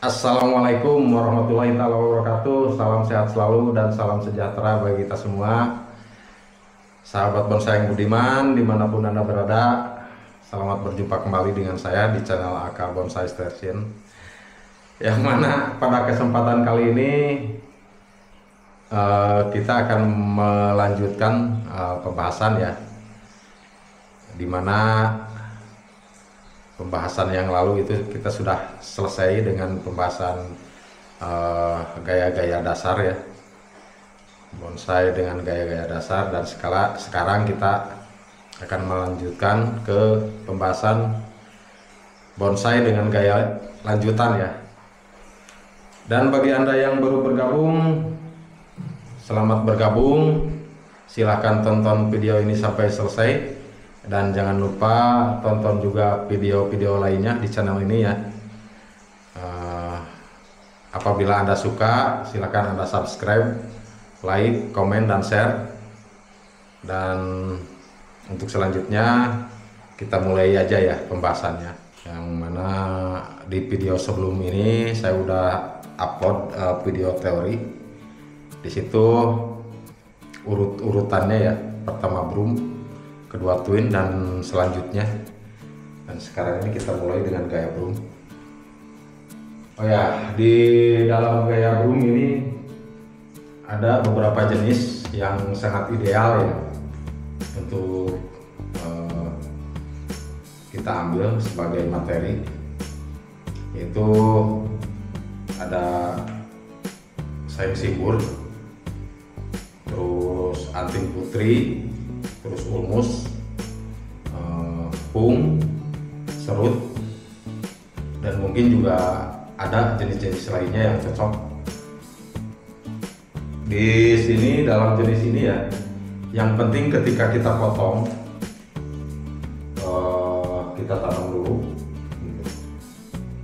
Assalamualaikum warahmatullahi taala wabarakatuh. Salam sehat selalu dan salam sejahtera bagi kita semua. Sahabat bonsai yang budiman, dimanapun Anda berada, selamat berjumpa kembali dengan saya di channel AK Bonsai Station. Yang mana pada kesempatan kali ini kita akan melanjutkan pembahasan ya, dimana pembahasan yang lalu itu kita sudah selesai dengan pembahasan gaya-gaya dasar ya, bonsai dengan gaya-gaya dasar, dan sekarang kita akan melanjutkan ke pembahasan bonsai dengan gaya lanjutan ya. Dan bagi Anda yang baru bergabung, selamat bergabung, silahkan tonton video ini sampai selesai. Dan jangan lupa tonton juga video-video lainnya di channel ini ya. Apabila Anda suka, silakan Anda subscribe, like, komen, dan share. Dan untuk selanjutnya kita mulai aja ya pembahasannya. Yang mana di video sebelum ini saya udah upload video teori. Di situ urut-urutannya ya, pertama broom, kedua twin, dan selanjutnya. Dan sekarang ini kita mulai dengan gaya broom. Oh ya, di dalam gaya broom ini ada beberapa jenis yang sangat ideal ya untuk kita ambil sebagai materi, yaitu ada sayang sibur, terus anting putri, terus ulmus, pung, serut, dan mungkin juga ada jenis-jenis lainnya yang cocok. Di sini dalam jenis ini ya, yang penting ketika kita potong, kita tanam dulu, gitu.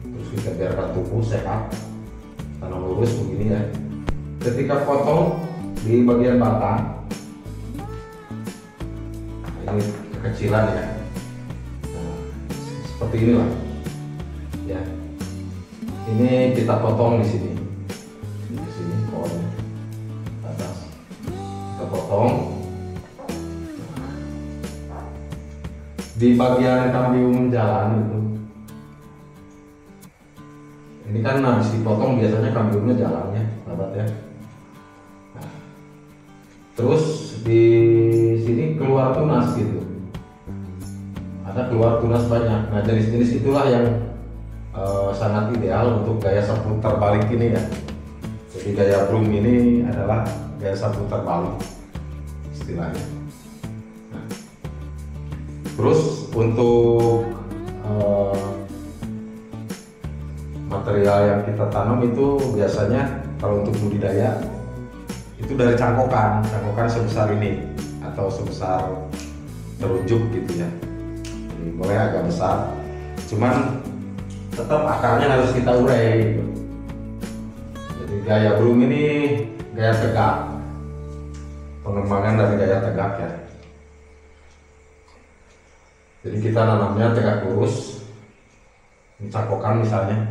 Terus kita biarkan tumbuh sehat, tanam lurus begini ya. Ketika potong di bagian batang, ini kekecilan ya, nah, seperti inilah ya. Ini kita potong di sini, pohonnya atas kita potong. Di bagian kambium jalan itu, ini kan habis dipotong biasanya kambiumnya jalannya, sahabat ya. Nah, terus di sini keluar tunas gitu, ada keluar tunas banyak. Nah, jenis-jenis itulah yang sangat ideal untuk gaya sapu terbalik ini ya. Jadi gaya broom ini adalah gaya sapu terbalik istilahnya. Nah, terus untuk material yang kita tanam itu biasanya kalau untuk budidaya itu dari cangkokan sebesar ini atau sebesar telunjuk gitu ya. Jadi boleh agak besar, cuman tetap akarnya harus kita urai gitu. Jadi gaya broom ini gaya tegak, pengembangan dari gaya tegak ya. Jadi kita nanamnya tegak lurus, ini cangkokan misalnya,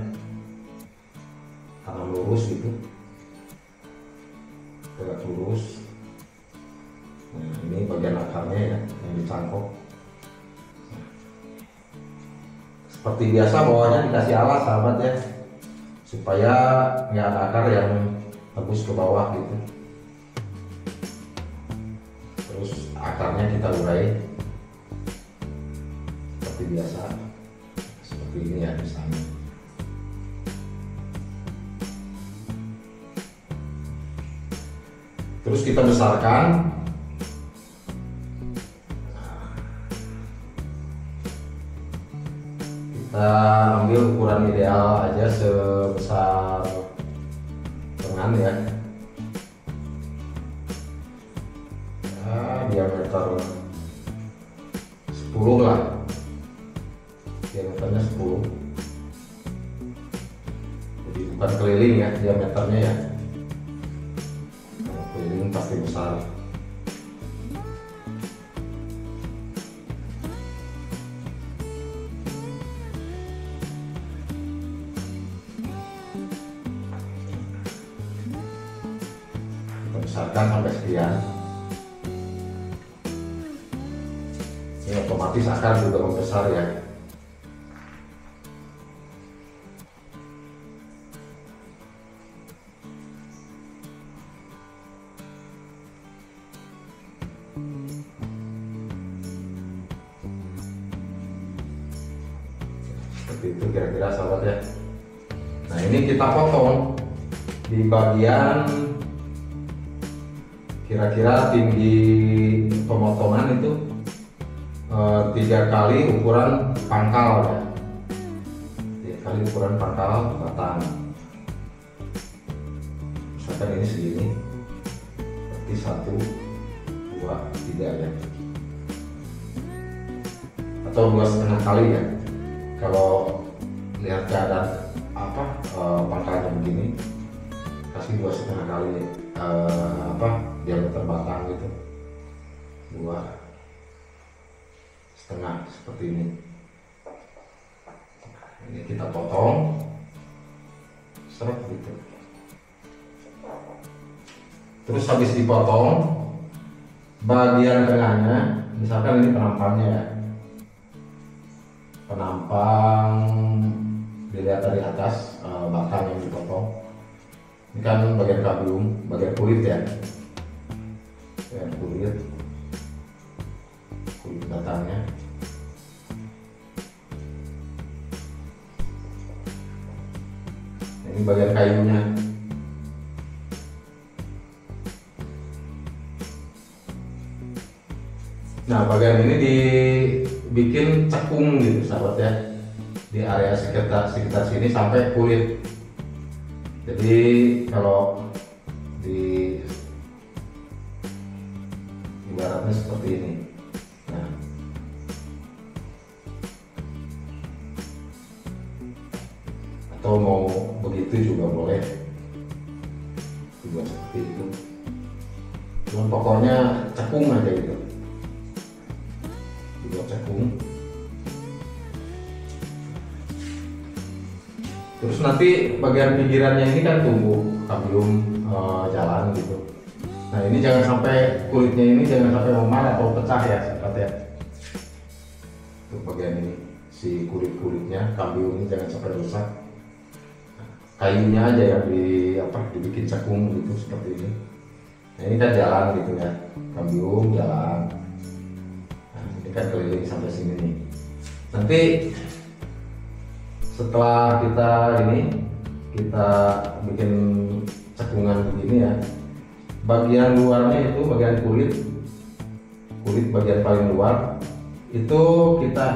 tanam lurus gitu, tegak lurus. Nah, ini bagian akarnya ya yang dicangkok. Seperti biasa bawahnya dikasih alas sahabat ya, supaya nggak ada akar yang tembus ke bawah gitu. Terus akarnya kita urai seperti biasa, seperti ini ya misalnya. Terus kita besarkan. Kita ambil ukuran ideal aja sebesar lengan ya, diameter 10 lah, diameternya 10. Jadi bukan keliling ya diameternya ya, kalau keliling pasti besar. kita besarkan sampai sekian. Ini otomatis akar juga membesar ya. Seperti itu kira-kira sahabat ya. Nah ini kita potong di bagian kira-kira tinggi pemotongan itu 3 kali ukuran pangkal ya, 3 kali ukuran pangkal batang. Misalkan ini segini, berarti 1, 2, 3 ya, atau 2,5 kali ya. Kalau lihat keadaan pangkalnya begini, kasih 2,5 kali diameter batang gitu, 2,5 seperti ini. Ini kita potong seret gitu. Terus habis dipotong bagian tengahnya, misalkan ini penampangnya ya, penampang dilihat dari atas batang yang dipotong. Ini kan bagian kambium, bagian kulit ya, bagian kulit batangnya. Ini bagian kayunya. Nah bagian ini dibikin cekung gitu sahabat ya, di area sekitar sini sampai kulit. Jadi kalau di ibaratnya seperti ini. Nah, atau mau begitu juga boleh, juga seperti itu. Cuman pokoknya cekung aja gitu, juga cekung. Terus nanti bagian pinggirannya ini kan tumbuh kambium jalan gitu. Nah ini jangan sampai kulitnya ini jangan sampai memar atau pecah ya sahabat ya. Untuk bagian ini si kulitnya kambium ini jangan sampai rusak. Kayunya aja yang dibikin cekung gitu seperti ini. Nah ini kan jalan gitu ya, kambium jalan. Nah, ini kan keliling sampai sini nih. Nanti setelah kita bikin cekungan begini ya, bagian luarnya itu bagian kulit bagian paling luar itu kita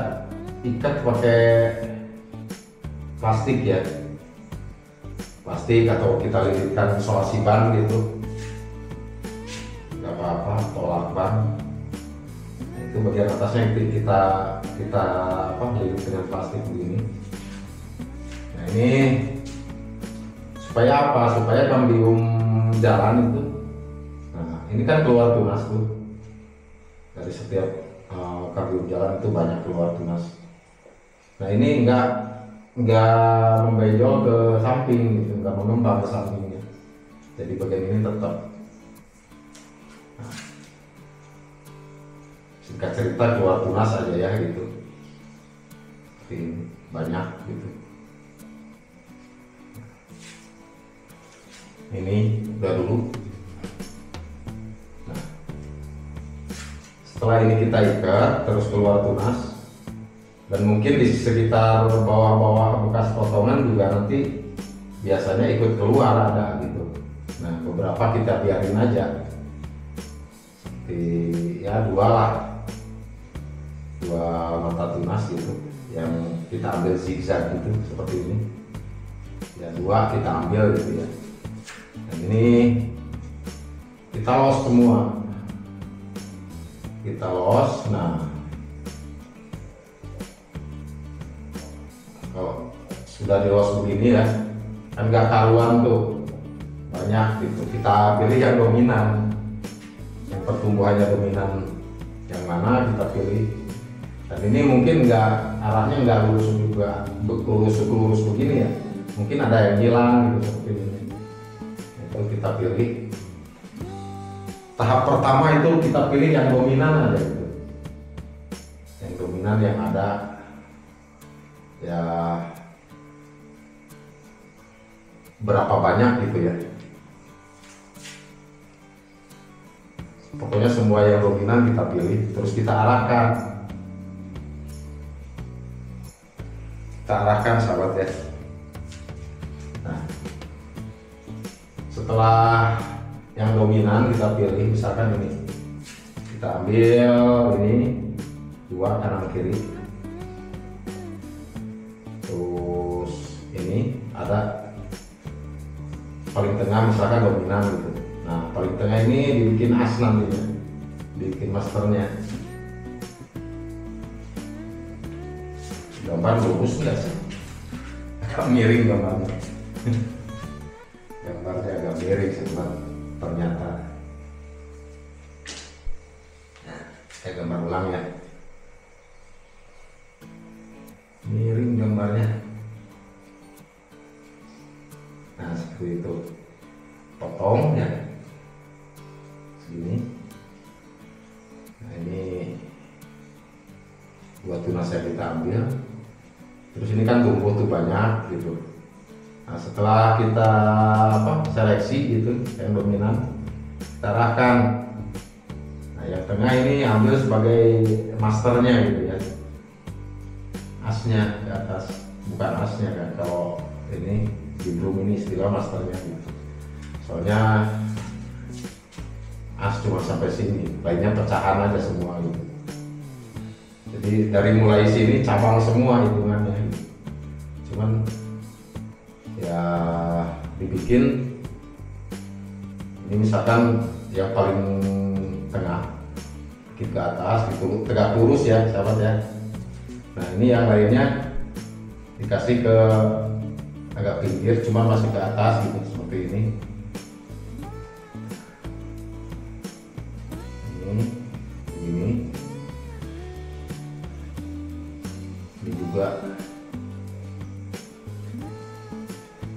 ikat pakai plastik ya, plastik atau kita lilitkan isolasi ban gitu, nggak apa-apa, tolak ban. Itu bagian atasnya kita lilit dengan plastik begini. Nah ini supaya apa? Supaya kambium jalan itu. Nah ini kan keluar tunas tuh. Dari setiap kambium jalan itu banyak keluar tunas. Nah ini enggak membenjol ke samping gitu, enggak mengembang ke sampingnya. Jadi bagian ini tetap. Nah, singkat cerita keluar tunas aja ya gitu. Ini banyak gitu. Ini udah dulu. Nah, setelah ini kita ikat terus keluar tunas, dan mungkin di sekitar bawah-bawah bekas potongan juga nanti biasanya ikut keluar ada gitu. Nah beberapa kita biarin aja, seperti ya dua mata tunas gitu yang kita ambil zigzag gitu seperti ini ya, 2 kita ambil gitu ya. Dan ini kita los semua, kita los. Nah kalau sudah dilos begini ya kan nggak karuan tuh, banyak gitu. Kita pilih yang dominan, yang pertumbuhannya dominan yang mana kita pilih. Dan ini mungkin arahnya nggak lurus juga, lurus begini ya, mungkin ada yang hilang gitu seperti ini. Itu kita pilih tahap pertama itu kita pilih yang dominan aja gitu. Yang dominan yang ada ya berapa banyak gitu ya. Pokoknya semua yang dominan kita pilih, terus kita arahkan. Kita arahkan sahabat ya. Nah, setelah yang dominan kita pilih, misalkan ini kita ambil ini dua kanan kiri, terus ini ada paling tengah misalkan dominan gitu. Nah paling tengah ini dibikin as nantinya, dibikin masternya. Gambar lurus nggak sih? Agak miring gambarnya. Gambarnya agak miring setelah ternyata. Nah, saya gambar ulang ya. Miring gambarnya. Nah seperti itu. Potong ya. Segini. Nah ini dua tunas yang kita ambil. Terus ini kan tumbuh tuh banyak gitu. Nah setelah kita seleksi gitu yang dominan, kita arahkan. Nah yang tengah ini ambil sebagai masternya gitu ya, asnya ke atas, bukan asnya kan, kalau ini di Bloom ini istilah masternya gitu. Soalnya as cuma sampai sini, lainnya pecahan aja semua gitu. Jadi dari mulai sini cabang semua hitungannya gitu. Cuman ya dibikin ini misalkan yang paling tengah bikin ke atas gitu, tegak lurus ya sahabat ya. Nah ini yang lainnya dikasih ke agak pinggir, cuma masih ke atas gitu, seperti ini. Ini juga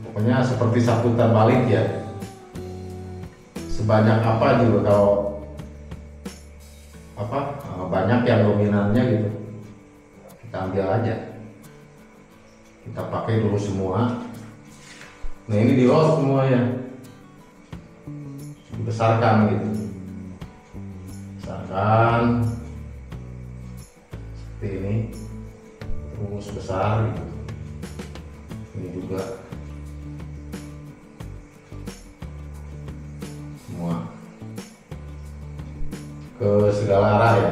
pokoknya seperti satu terbalik ya. Sebanyak apa juga kalau banyak yang dominannya gitu, kita ambil aja, kita pakai dulu semua. Nah ini di roll semua ya, dibesarkan gitu, besarkan seperti ini, terus besar gitu. Ini juga semua ke segala arah ya.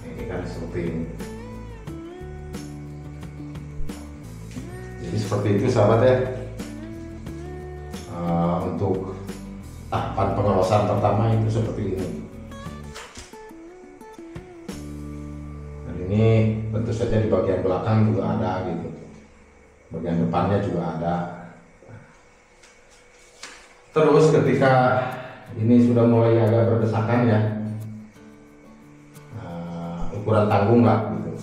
Ini kan seperti ini. Jadi seperti itu sahabat ya. Untuk tahapan pengawasan pertama itu seperti ini. Dan ini tentu saja di bagian belakang juga ada gitu, bagian depannya juga ada. Terus ketika ini sudah mulai agak berdesakan ya, ukuran tanggung lah gitu.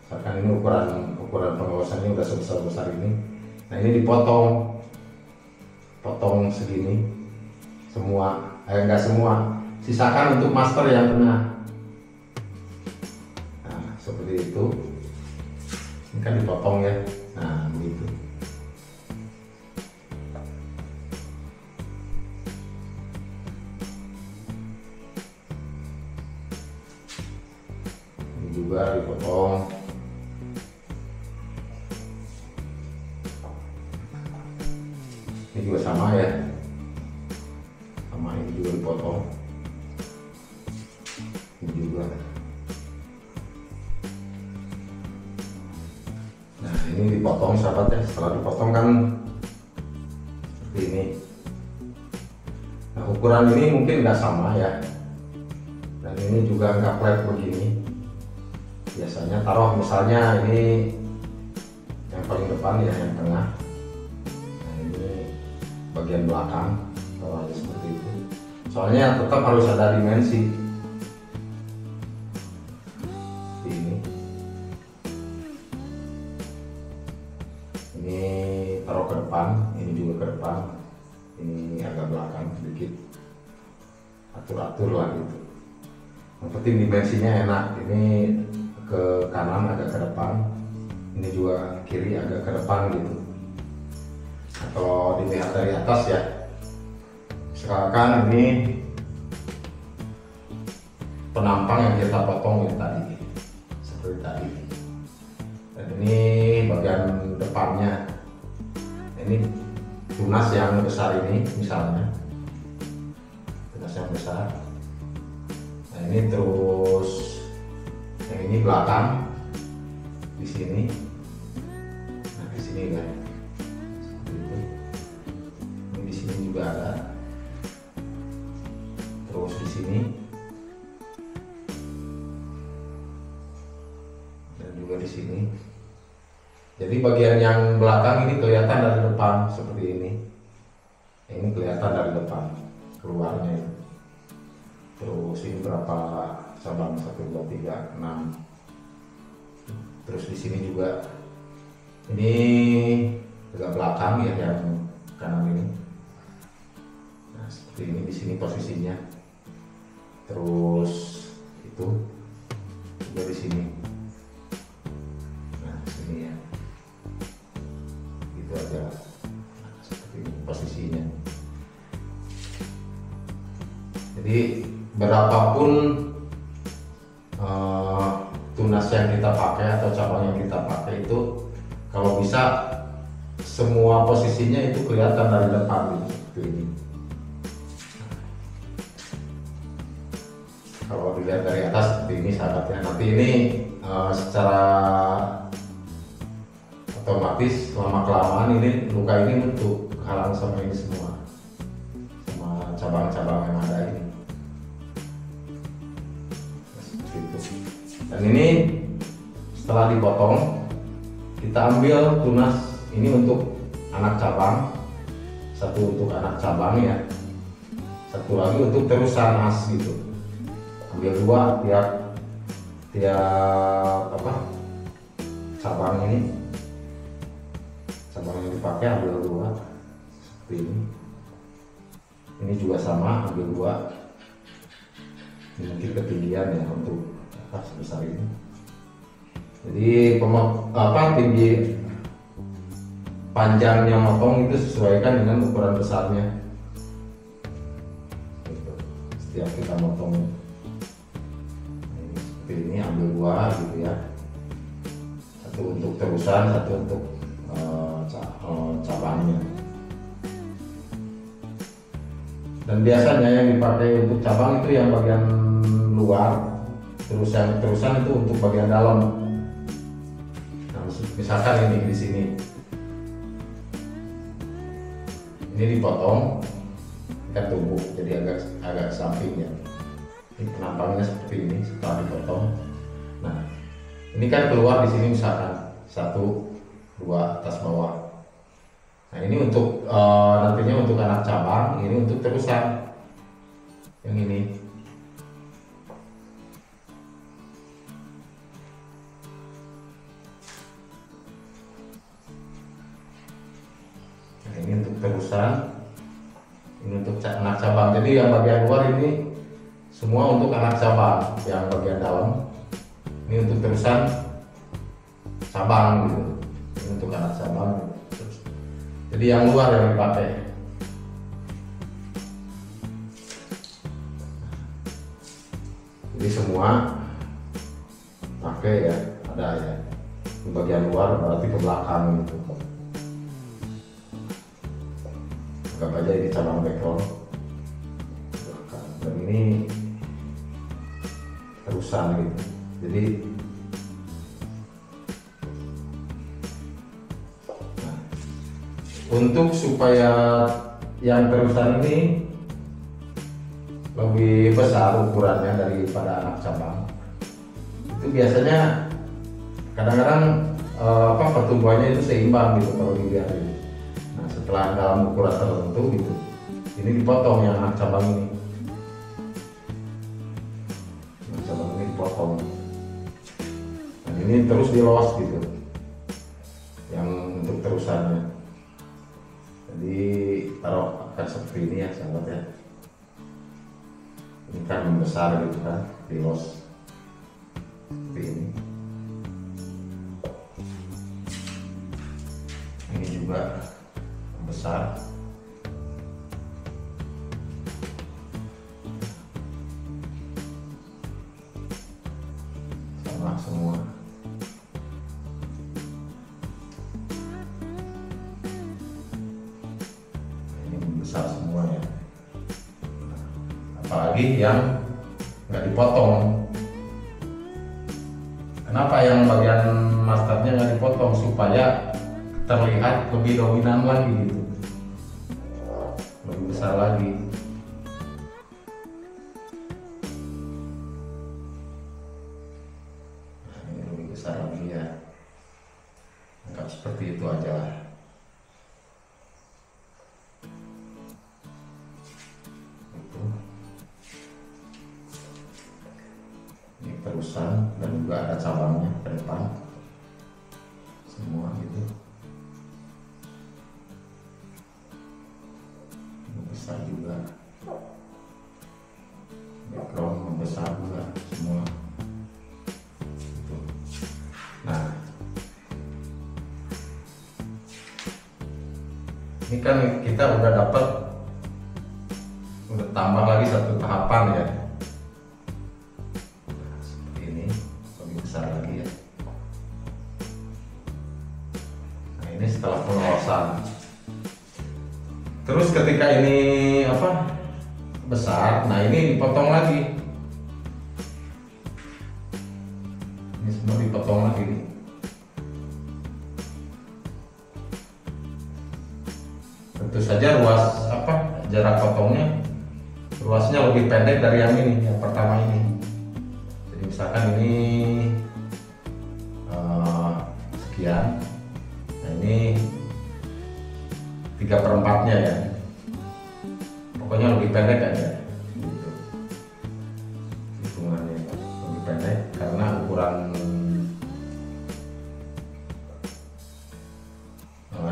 Misalkan ini ukuran pengawasannya udah sebesar ini. Nah ini dipotong, potong segini semua, enggak semua, sisakan untuk master yang tengah. Nah seperti itu. Ini kan dipotong ya. Nah begitu. Ini juga dipotong. Ini juga sama ya, sama ini juga dipotong. Ini juga. Nah ini dipotong sahabat ya. Setelah dipotong kan seperti ini. Nah ukuran ini mungkin nggak sama ya, dan ini juga nggak flat begini. Biasanya taruh misalnya ini yang paling depan ya, yang tengah. Nah ini bagian belakang, taruh aja seperti itu. Soalnya tetap harus ada dimensi. Seperti ini. depan, ini juga ke depan, ini agak belakang sedikit, atur-atur lah gitu. Yang penting dimensinya enak, ini ke kanan agak ke depan, ini juga kiri agak ke depan gitu. Nah, kalau dilihat dari atas ya, misalkan ini penampang yang kita potong ya tadi, seperti tadi. Dan ini bagian depannya, ini tunas yang besar ini misalnya, tunas yang besar. Nah ini terus yang ini belakang di sini. Nah di sini kan, seperti itu. Ini di sini juga ada. Terus di sini dan juga di sini. Jadi bagian yang belakang ini kelihatan dari depan seperti ini. Ini kelihatan dari depan keluarnya. Terus ini berapa cabang? 1, 2, 3, 6. Terus di sini juga ini agak belakang ya yang kanan ini. Nah seperti ini di sini posisinya. Terus itu juga di sini. Nah sini ya. Gitu aja. Nah, seperti ini posisinya. Jadi berapapun tunas yang kita pakai atau cabang yang kita pakai itu, kalau bisa semua posisinya itu kelihatan dari depan gitu, seperti ini. Kalau dilihat dari atas seperti ini sahabatnya. Nanti ini secara otomatis lama kelamaan ini luka ini untuk halang sama ini semua, sama cabang-cabang yang ada ini. Dan ini setelah dipotong, kita ambil tunas ini untuk anak cabang, satu untuk anak cabang ya, satu lagi untuk terusan as gitu. Ambil 2 tiap cabang ini, cabang yang dipakai ambil 2 seperti ini. Ini juga sama, ambil 2. Ini mungkin ketinggian ya untuk sebesar ini. Jadi tinggi panjangnya motong itu sesuaikan dengan ukuran besarnya. Gitu. Setiap kita motong seperti ini ambil 2 gitu ya. Satu untuk terusan, satu untuk cabangnya. Dan biasanya yang dipakai untuk cabang itu yang bagian luar. Terus yang terusan itu untuk bagian dalam. Nah, misalkan ini di sini, ini dipotong, kita tumbuk jadi agak samping ya. Ini penampangnya seperti ini setelah dipotong. Nah, ini kan keluar di sini misalkan 1, 2 atas bawah. Nah ini untuk nantinya untuk anak cabang, ini untuk terusan yang ini. Ini untuk terusan, ini untuk anak cabang. Jadi yang bagian luar ini semua untuk anak cabang, yang bagian dalam ini untuk terusan cabang gitu. Ini untuk anak cabang. Jadi yang luar yang dipakai. Jadi semua pakai ya, ada ya. Di bagian luar berarti ke belakang gitu. Anggap aja ini cabang background belakang. Dan ini terusan gitu. Jadi untuk supaya yang terusan ini lebih besar ukurannya daripada anak cabang, itu biasanya kadang-kadang pertumbuhannya itu seimbang gitu kalau dibiarin. Nah setelah dalam ukuran tertentu gitu, ini dipotong yang anak cabang ini. Anak cabang ini dipotong. Dan ini terus dilos gitu, yang untuk terusannya. Jadi taruh akan seperti ini ya sahabat ya. Ini kan membesar gitu kan, dilos seperti ini. Ini juga membesar. Sama semua. Besar semua ya, apalagi yang nggak dipotong. Kenapa yang bagian mustardnya nggak dipotong? Supaya terlihat lebih dominan lagi gitu, lebih besar lagi. Nah, ini lebih besar lagi ya, anggap seperti itu aja lah. Terusan dan juga ada cabangnya ke depan semua gitu. Besar juga, background membesar juga semua gitu. Nah, ini kan kita udah dapat, udah tambah lagi satu tahapan ya. Besar lagi ya. Nah, ini setelah pengawasan. Terus ketika ini besar, nah ini dipotong lagi. Ini semua dipotong lagi nih. Tentu saja jarak potongnya, ruasnya lebih pendek dari yang ini, yang pertama ini. Jadi misalkan ini sekian, nah ini 3/4-nya ya, pokoknya lebih pendek aja gitu. Hitungannya lebih pendek karena ukuran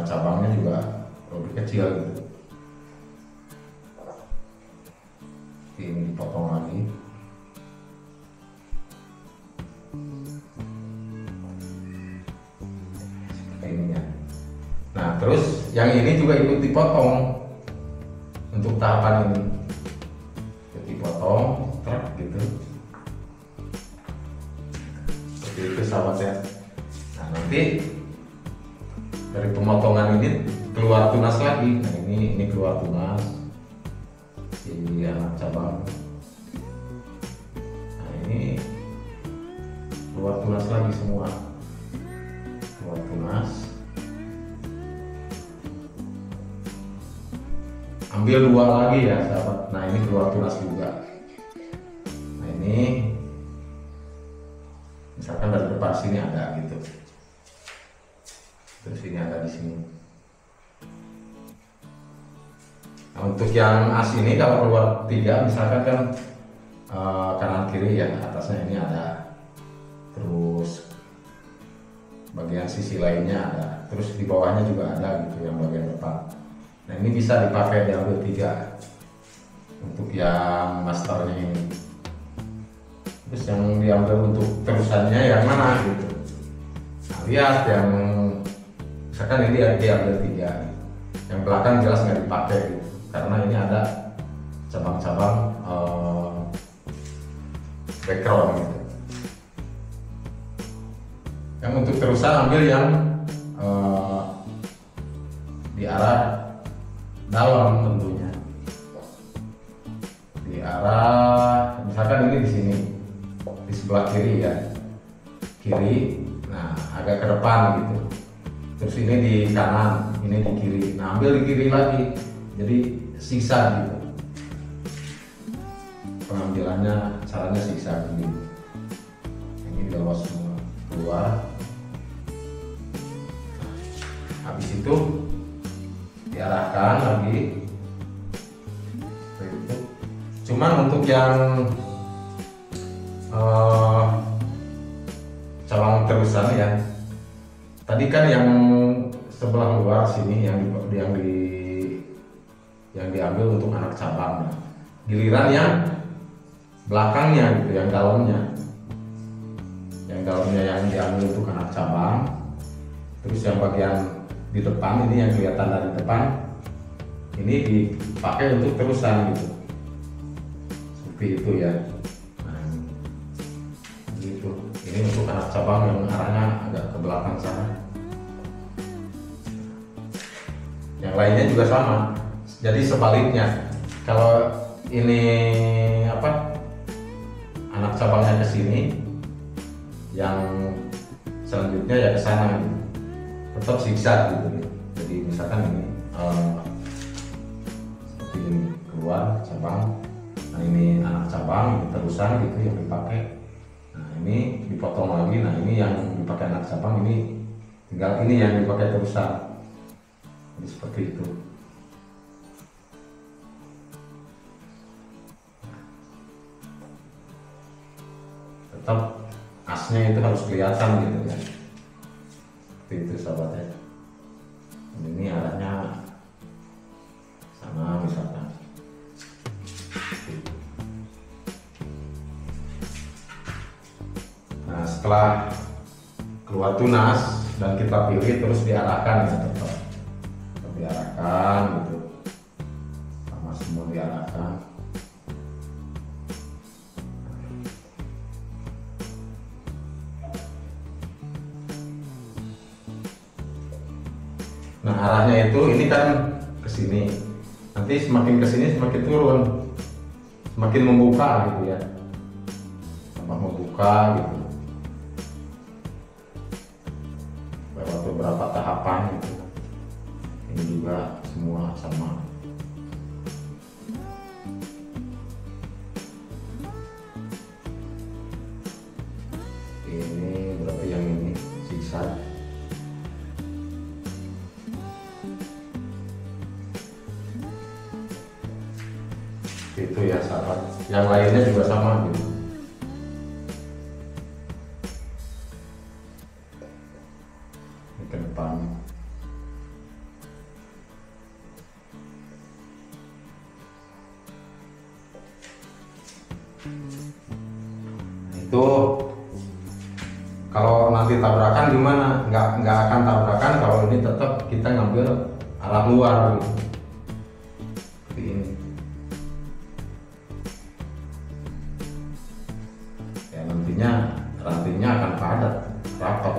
cabangnya juga lebih kecil gitu. Ini dipotong lagi. Nah, terus yang ini juga ikut dipotong untuk tahapan ini, ikut dipotong, gitu. Seperti itu sahabat ya. Nah, nanti dari pemotongan ini keluar tunas lagi. Nah, ini keluar tunas si anak cabang. Nah, ini keluar tunas lagi semua, keluar tunas. Ambil 2 lagi ya sahabat. Nah, ini keluar tunas juga. Nah, ini misalkan dari depan sini ada gitu, terus ini ada di sini. Nah, untuk yang as ini kalau keluar 3 misalkan kan kanan kiri ya, atasnya ini ada, terus bagian sisi lainnya ada, terus di bawahnya juga ada gitu yang bagian depan. Nah, ini bisa dipakai diambil 3 untuk yang masternya ini. Terus yang diambil untuk terusannya yang mana gitu. Nah, lihat yang misalkan ini diambil 3, yang belakang jelas nggak dipakai gitu, karena ini ada cabang-cabang background gitu. Yang untuk terusan ambil yang di arah dalam tentunya, di arah misalkan ini di sini, di sebelah kiri ya, kiri. Nah, agak ke depan gitu. Terus ini di kanan, ini di kiri. Nah, ambil di kiri lagi, jadi sisa gitu. Pengambilannya caranya sisa gini. Ini udah semua keluar. Habis itu diarahkan lagi. Cuman untuk yang cabang terusan ya, tadi kan yang sebelah luar sini yang di yang diambil untuk anak cabang. Giliran yang belakangnya gitu, yang dalamnya yang diambil untuk anak cabang. Terus yang bagian di depan ini yang kelihatan dari depan ini dipakai untuk terusan gitu, seperti itu ya. Nah, gitu. Ini untuk anak cabang yang arahnya agak ke belakang sana. Yang lainnya juga sama. Jadi sebaliknya, kalau ini anak cabangnya ke sini, yang selanjutnya ya ke sana gitu. Tetap zigzag gitu. Jadi misalkan ini seperti ini, keluar cabang. Nah ini anak cabang, ini terusan gitu yang dipakai. Nah ini dipotong lagi. Nah ini yang dipakai anak cabang, ini tinggal ini yang dipakai terusan. Jadi seperti itu. Tetap asnya itu harus kelihatan gitu ya. Seperti itu sahabat ya. Ini arahnya sana misalkan. Nah setelah keluar tunas dan kita pilih, terus diarahkan ya, tetap diarahkan gitu, sama semua diarahkan. Nah arahnya itu ini kan ke sini, nanti semakin ke sini semakin turun, semakin membuka gitu ya, tambah membuka gitu, lewat beberapa tahapan gitu. Ini juga semua sama. Ini berarti yang ini zigzag. Itu ya sahabat. Yang lainnya juga sama gitu. Ini ke depan. Itu kalau nanti tabrakan gimana? Nggak akan tabrakan kalau ini tetap kita ngambil arah luar gitu. Seperti ini. Ya nantinya rantingnya akan padat, rapat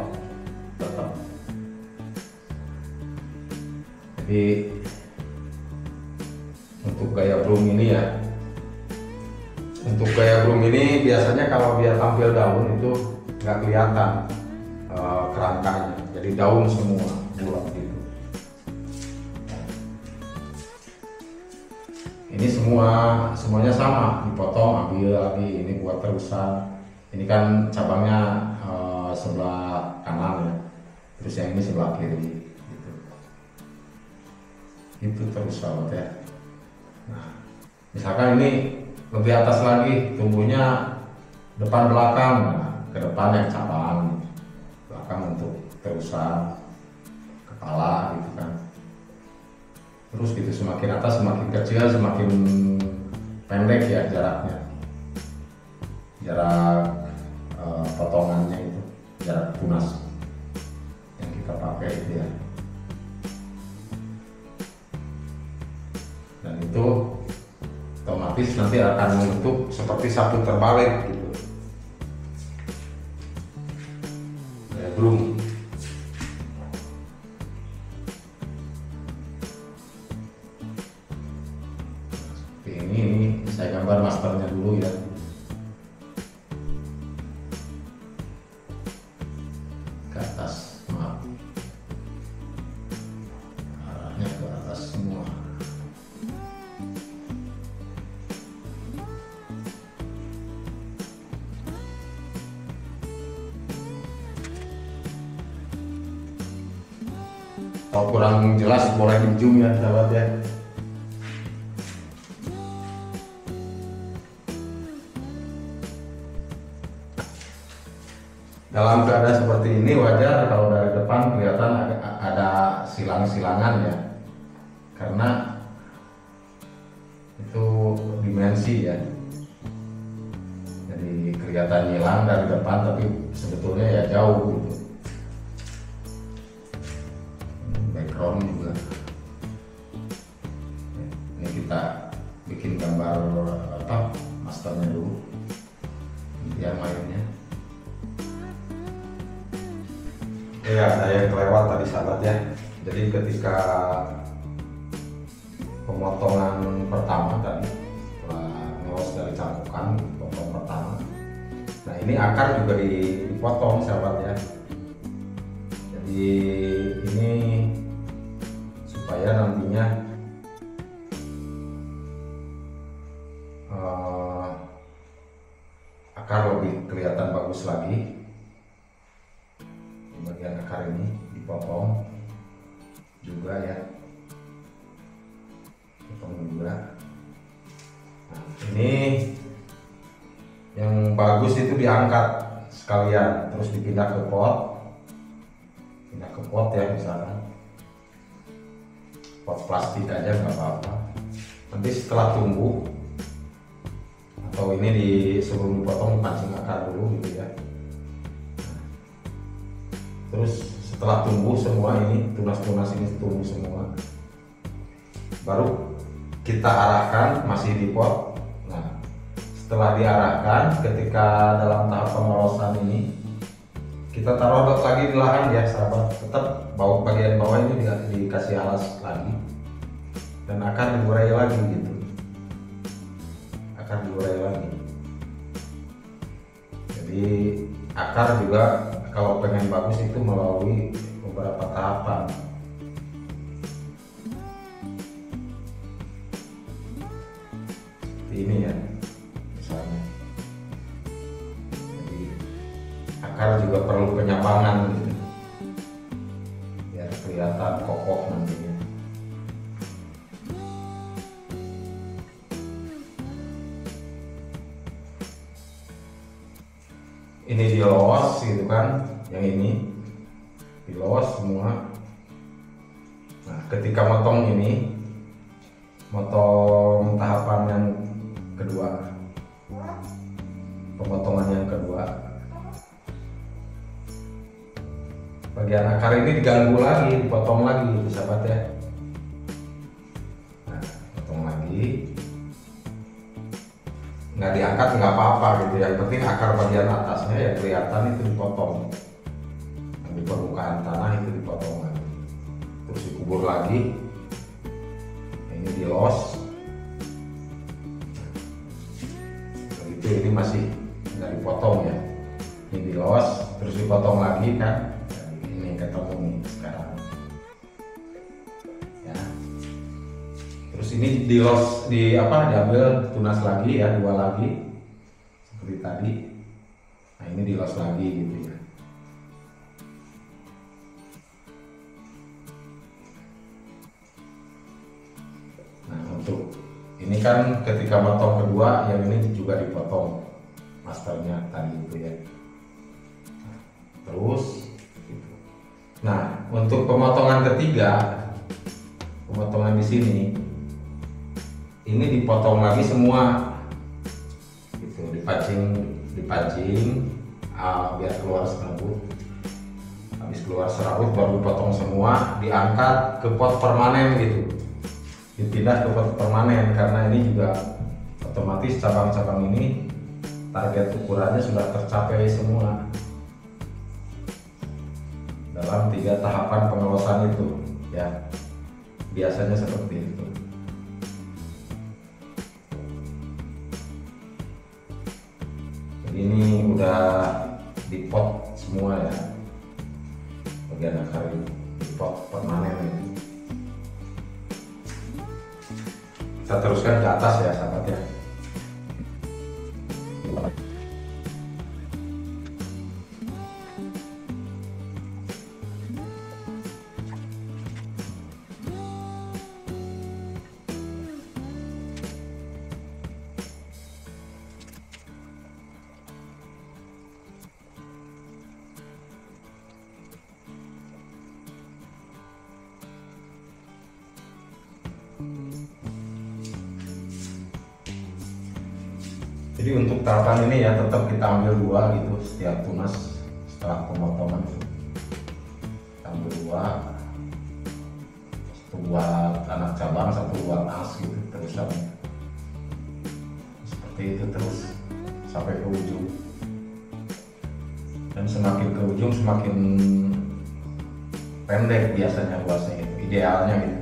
tetap. Jadi untuk gaya broom ini ya. Untuk gaya broom ini biasanya kalau dia tampil daun itu nggak kelihatan kerangkanya, jadi daun semua bulat gitu. Ini semuanya sama, dipotong, ambil lagi, ini buat terusan. Ini kan cabangnya sebelah kanan ya, terus yang ini sebelah kiri gitu. Itu terus sahabat ya. Nah misalkan ini lebih atas lagi, tumbuhnya depan belakang. Nah, ke depan yang cabang, belakang untuk terusan kepala gitu kan. Terus gitu semakin atas semakin kecil, semakin pendek ya jaraknya, jarak potongannya itu, jarak tunas yang kita pakai itu ya. Dan itu otomatis nanti akan membentuk seperti sapu terbalik gitu. Broom. Seperti ini saya gambar masternya dulu ya. Ke atas, maaf. Arahnya ke atas semua. Kalau kurang jelas boleh di zoom ya sahabat ya. Dalam keadaan seperti ini wajar kalau dari depan kelihatan ada silang-silangan ya, karena dimensi ya, jadi kelihatan hilang dari depan tapi sebetulnya ya jauh gitu. Background juga ini kita bikin gambar apa masternya dulu, dia mainnya. Ya, saya kelewat tadi sahabat ya. Jadi ketika pemotongan pertama tadi, setelah ngelos dari cangkukan, potong pertama. Nah ini akar juga dipotong sahabat ya. Jadi ini supaya nantinya akar lebih kelihatan bagus lagi. Bagian akar ini dipotong juga ya, potong juga. Nah, ini yang bagus itu diangkat sekalian terus dipindah ke pot, ya misalkan pot plastik aja nggak apa-apa. Nanti setelah tumbuh atau ini sebelum dipotong pancing akar dulu gitu ya. Terus setelah tumbuh semua ini, tunas-tunas ini tumbuh semua, baru kita arahkan masih di pot. Nah setelah diarahkan, ketika dalam tahap pengelosan ini kita taruh lagi di lahan ya sahabat, tetap bagian bawah ini dikasih alas lagi dan akar diurai lagi gitu, akar diurai lagi. Jadi akar juga kalau pengen bagus itu melalui beberapa tahapan. Seperti ini ya misalnya. Jadi akar juga perlu penyapangan gitu, biar kelihatan kokoh nantinya. Ini dilos gitu kan, yang ini dilos semua. Nah ketika motong ini, motong tahapan yang kedua, pemotongan yang kedua, bagian akar ini diganggu lagi, dipotong lagi sahabat ya. Nah potong lagi, nggak diangkat nggak apa-apa gitu, yang penting akar bagian atasnya ya kelihatan itu dipotong, yang di permukaan tanah itu dipotong lagi, terus dikubur lagi. Ini dilos begitu, ini masih nggak dipotong ya, ini dilos terus dipotong lagi kan. Ini ketemu nih sekarang ya. Terus ini dilos, diambil tunas lagi ya, 2 lagi seperti tadi. Nah ini dilos lagi gitu ya. Nah untuk ini kan ketika motong kedua, yang ini juga dipotong masternya tadi itu ya. Terus gitu. Nah untuk pemotongan ketiga, pemotongan di sini ini dipotong lagi semua gitu, dipancing biar keluar serabut. Habis keluar serabut baru dipotong semua, diangkat ke pot permanen gitu, dipindah ke pot permanen, karena ini juga otomatis cabang-cabang ini target ukurannya sudah tercapai semua dalam 3 tahapan pengelosan itu ya, biasanya seperti itu. Jadi ini udah dipot semua ya, bagian akar ini dipot permanen ini. Kita teruskan ke atas ya sahabat ya. Jadi untuk tahapan ini ya tetap kita ambil 2 gitu setiap tunas setelah pemotongan. Kita ambil 2, satu buat anak cabang, satu buat as gitu terusan. Seperti itu terus sampai ke ujung. Dan semakin ke ujung semakin pendek biasanya luasnya itu, idealnya gitu.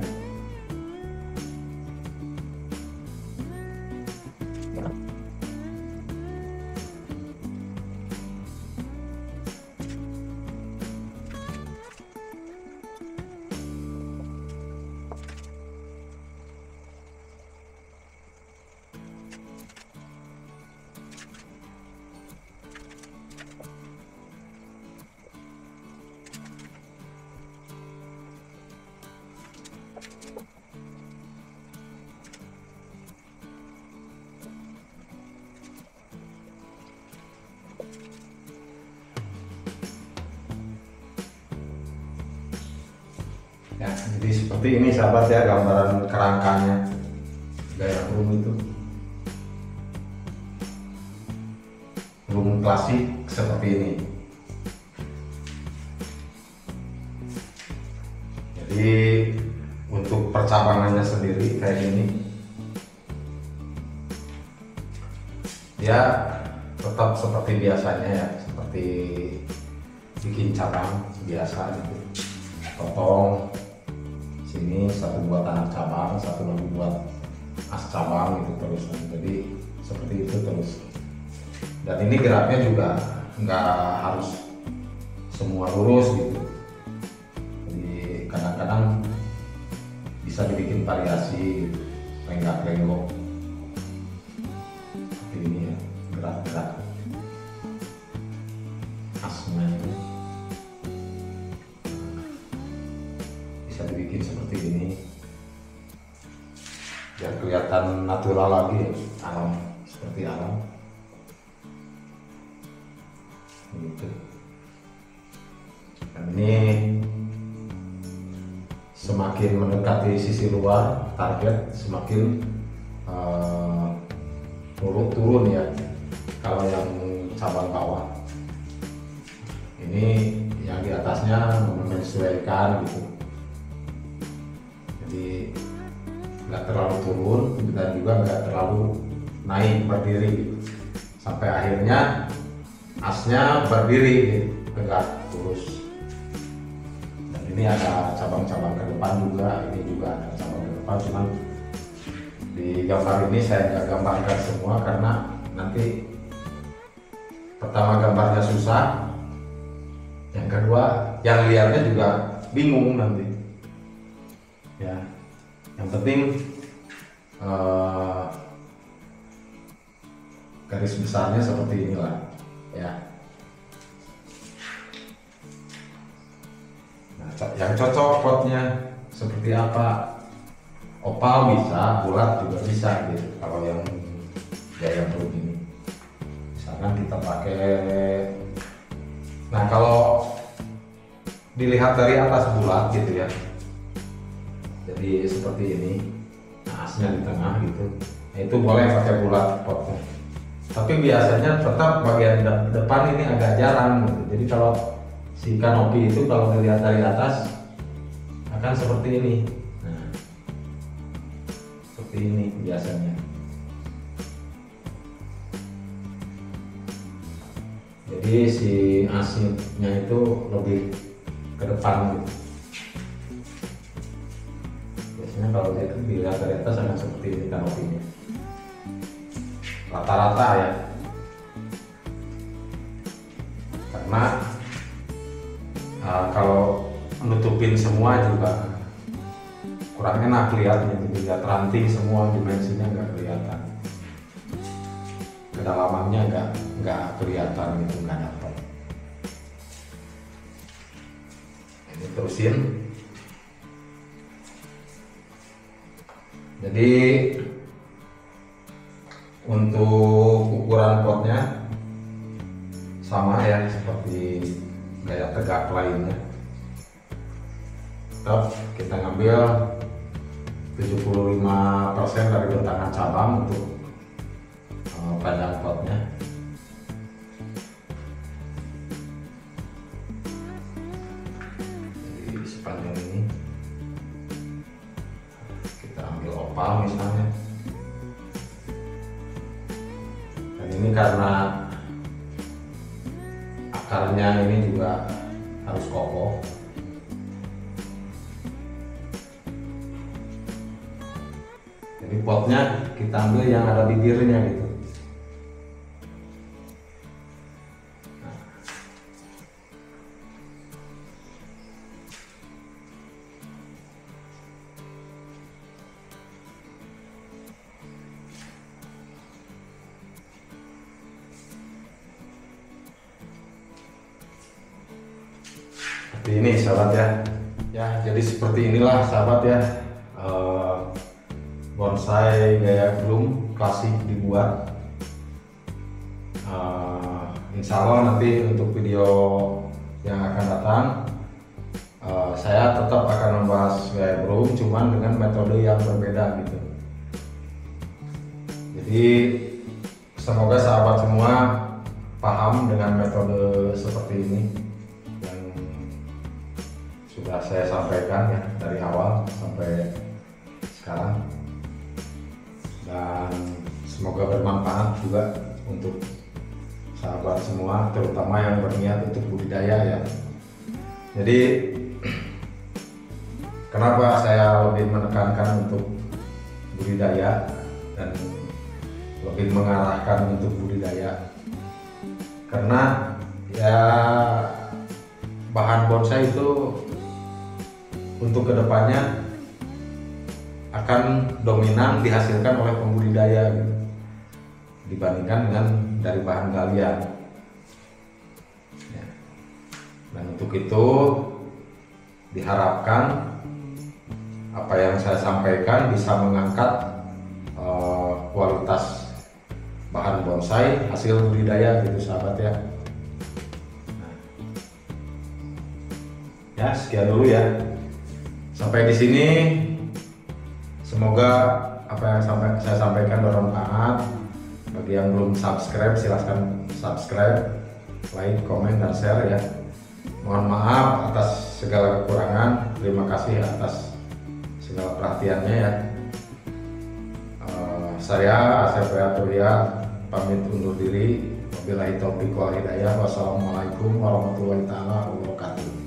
Ya, jadi seperti ini sahabat ya gambaran kerangkanya gaya burung itu. Burung klasik seperti ini. Jadi untuk percabangannya sendiri kayak ini. Ya tetap seperti biasanya ya, seperti bikin cabang biasa gitu. Potong sini satu buat anak cabang, satu lagi buat as cabang gitu terus. Jadi seperti itu terus. Dan ini geraknya juga nggak harus semua lurus gitu. Jadi kadang-kadang bisa dibikin variasi gitu, lenggak-lenggok seperti ini ya, gerak-gerak asnya ini. Dibikin seperti ini biar kelihatan natural lagi ya, alam, seperti alam gitu. Dan ini semakin mendekati sisi luar target semakin turun ya. Kalau yang cabang bawah ini yang di atasnya menyesuaikan gitu. Jadi nggak terlalu turun dan juga nggak terlalu naik berdiri gitu. Sampai akhirnya asnya berdiri gitu, tegak lurus. Dan ini ada cabang-cabang ke depan juga, ini juga ada cabang ke depan, cuman di gambar ini saya nggak gambarkan semua karena nanti pertama gambarnya susah, yang kedua yang lihatnya juga bingung nanti. Ya, yang penting garis besarnya seperti inilah ya. Nah, yang cocok potnya seperti apa? Opal bisa, bulat juga bisa gitu. Kalau yang gaya burung ini, misalkan kita pakai. Nah, kalau dilihat dari atas bulat gitu ya. Jadi seperti ini, nah, asnya di tengah gitu. Nah, itu boleh pakai bulat potnya. Tapi biasanya tetap bagian depan ini agak jarang gitu. Jadi kalau si kanopi itu kalau dilihat dari atas akan seperti ini. Nah, seperti ini biasanya. Jadi si asnya itu lebih ke depan gitu. Kalau dilihat dari atas akan seperti ini kanopinya, rata-rata ya, karena kalau menutupin semua juga kurang enak lihatnya, jadi nggak teranting semua dimensinya, nggak kelihatan, kedalamannya nggak kelihatan gitu, nggak dapat. Ini terusin. Jadi untuk ukuran potnya sama ya seperti gaya tegak lainnya. Tetap kita ngambil 75% dari bentangan cabang untuk panjang potnya. Jadi sepanjang ini kita ambil opal misalnya. Dan ini karena akarnya ini juga harus kokoh. Jadi potnya kita ambil yang ada bibirnya gitu. Seperti ini sahabat ya. Ya, jadi seperti inilah sahabat ya. Bonsai gaya gloom klasik dibuat. Insya Allah nanti untuk video yang akan datang saya tetap akan membahas gaya gloom, cuman dengan metode yang berbeda gitu. Jadi semoga sahabat semua paham dengan metode seperti ini yang sudah saya sampaikan ya dari awal sampai sekarang. Dan semoga bermanfaat juga untuk sahabat semua, terutama yang berniat untuk budidaya ya. Jadi kenapa saya lebih menekankan untuk budidaya dan lebih mengarahkan untuk budidaya, karena ya bahan bonsai itu untuk kedepannya akan dominan dihasilkan oleh pembudidaya gitu, dibandingkan dengan dari bahan galian ya. Dan untuk itu diharapkan apa yang saya sampaikan bisa mengangkat kualitas bahan bonsai hasil budidaya gitu sahabat ya. Nah, ya sekian dulu ya, sampai di sini. Semoga apa yang saya sampaikan bermanfaat. Bagi yang belum subscribe, silahkan subscribe, like, komen, dan share ya. Mohon maaf atas segala kekurangan. Terima kasih atas segala perhatiannya ya. Saya Asep Riyatulia pamit undur diri. Wabillahi taufiq wal hidayah. Wassalamualaikum warahmatullahi wabarakatuh.